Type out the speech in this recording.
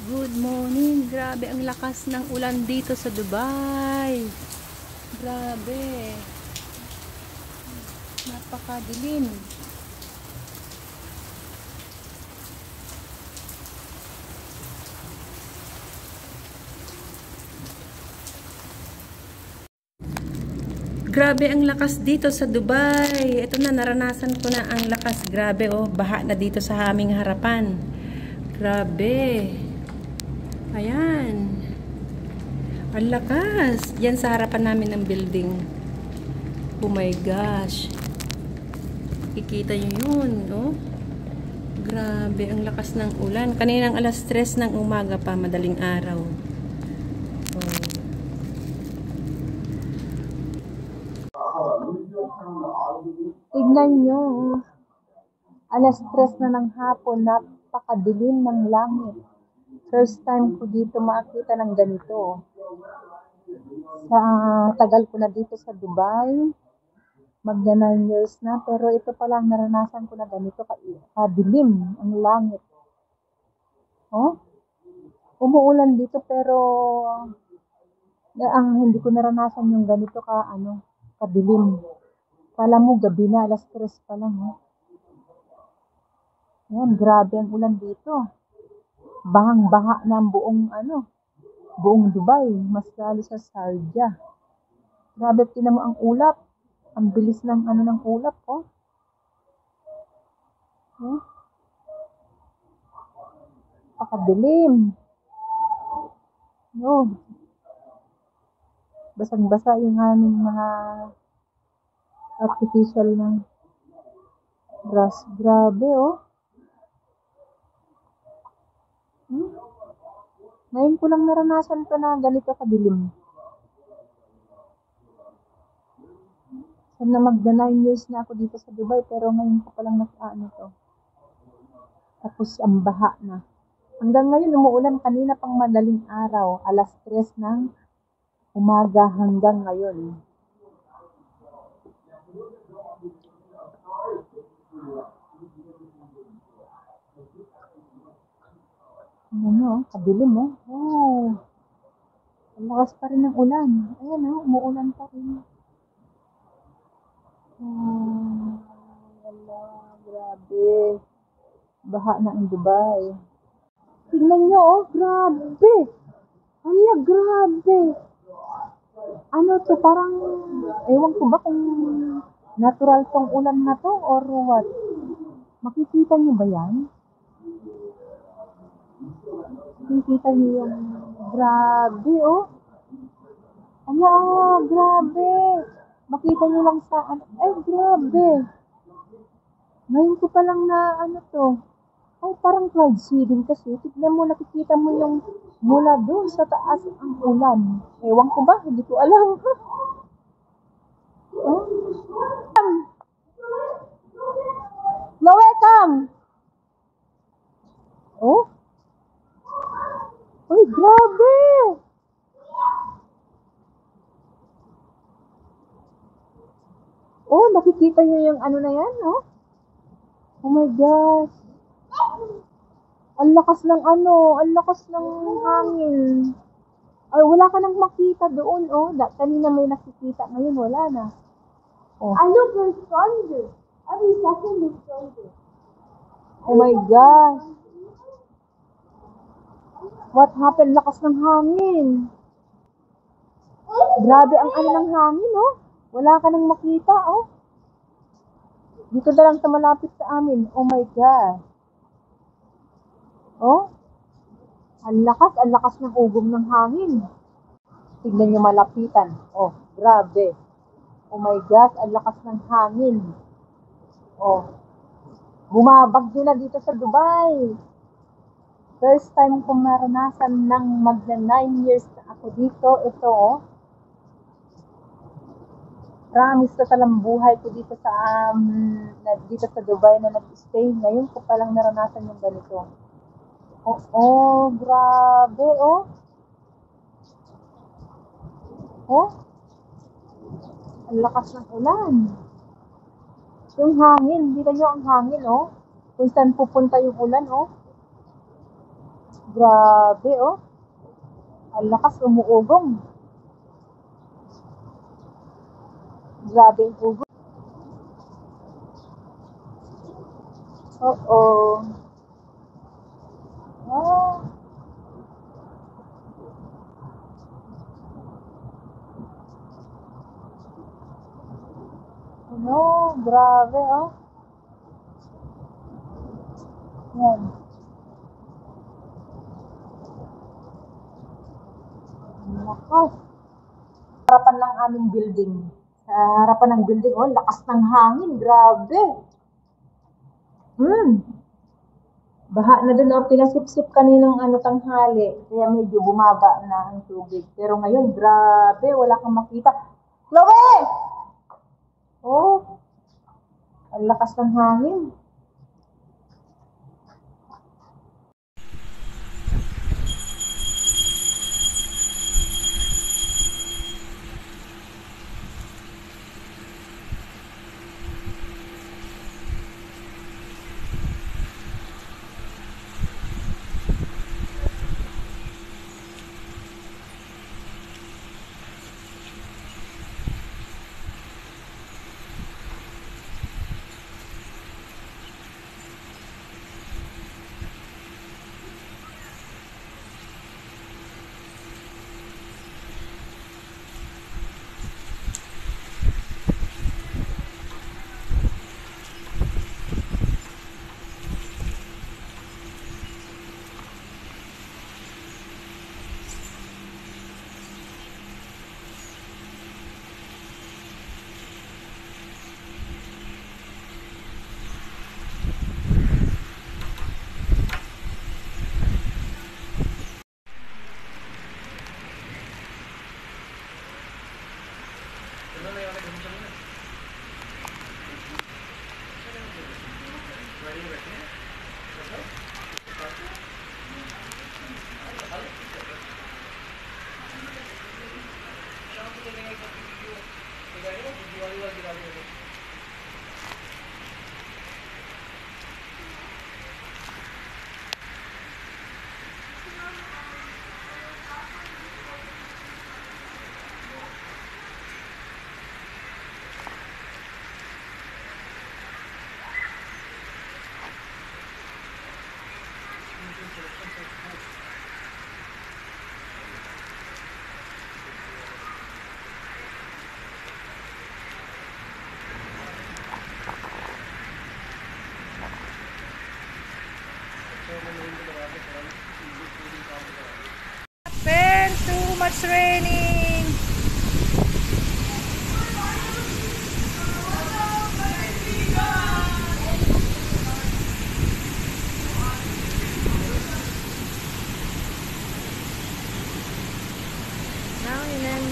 Good morning. Grabe ang lakas ng ulan dito sa Dubai. Grabe. Napakadilim. Grabe ang lakas dito sa Dubai. Ito na, naranasan ko na ang lakas. Grabe, oh, baha na dito sa aming harapan. Grabe. Ayan. Ang lakas. Yan sa harapan namin ng building. Oh my gosh. Kikita nyo yun, oh. Grabe, ang lakas ng ulan. Kaninang alas 3 ng umaga pa, madaling araw. Oh. Tignan nyo, alas 3 na ng hapon, napakadilim ng langit. First time ko dito makita ng ganito. Sa tagal ko na dito sa Dubai, magda 9 years na, pero ito pa lang naranasan ko na ganito, kadilim ang langit. Oh? Umuulan dito pero ang hindi ko naranasan yung ganito kadilim. Kala mo gabi na, alas 3 pa lang. Yan, grabe ang ulan dito. Bahang-baha na ang buong Dubai, mas lalo sa Sharjah. Grabe, tinan mo ang ulap. Ang bilis ng ng ulap, oh. Pakadilim. No. Basang-basa yung aming mga artificial na grass. Grabe, oh. Ngayon ko lang naranasan ko na ganito kadilim. Sana magda 9 years na ako dito sa Dubai, pero ngayon ko palang to. Tapos ang baha na. Hanggang ngayon umuulan, kanina pang madaling araw, alas 3 ng umaga hanggang ngayon. Kadilim, oh. Oh. Ang lakas pa rin ng ulan. Ayan, oh, umuulan pa rin. Wala, grabe. Baha na ang Dubai. Tingnan nyo, oh, grabe. Ala, grabe. To, parang, ewan ko ba kung natural tong ulan na to or what? Makikita nyo ba yan? Makikita nyo yung grabe, oh. Ala, grabe. Makita nyo lang sa ay, grabe. Ngayon ko pa lang na to. Ay, parang cloud seeding kasi. Tignan mo, nakikita mo yung mula doon sa taas ang ulan. Ewan ko ba? Hindi ko alam. Oh? Chloe, come! Oh? Uy, grabe! Oh, nakikita nyo yung na yan, oh? Oh my gosh. Ang lakas ng hangin. Ay, wala ka nang makita doon, oh. Kanina may nakikita, ngayon wala na. Oh. Look, we're stronger. Every second is stronger. Oh my gosh. What happened? Lakas ng hangin. Grabe ang ng hangin, oh. Wala ka nang makita, oh. Dito na lang sa malapit sa amin. Oh my God. Oh. Ang lakas ng ugong ng hangin. Tignan nyo malapitan. Oh, grabe. Oh my God, ang lakas ng hangin. Oh. Bumabagyo na dito sa Dubai. First time kong naranasan ng magna 9 years na ako dito. Ito, oh. Promise na talang buhay ko dito sa Dubai na nag-stay. Ngayon ko palang naranasan yung ganito. Oh, grabe, oh. Oh. Ang lakas ng ulan. Yung hangin, dito nyo ang hangin, oh. Kung saan pupunta yung ulan, oh. Grabe, oh. Ang lakas umuugong. Grabe yung ugong. Oo. Ah, ano, grabe, oh. Yan. Ang lakas. Harapan ng aming building. Sa harapan ng building, oh, lakas ng hangin. Grabe. Baha na dun, oh, pinasipsip kaninang tanghali. Kaya medyo bumaba na ang tubig. Pero ngayon, grabe, wala kang makita. Chloe! Oh, ang lakas ng hangin. Ben, too much raining. Now and then,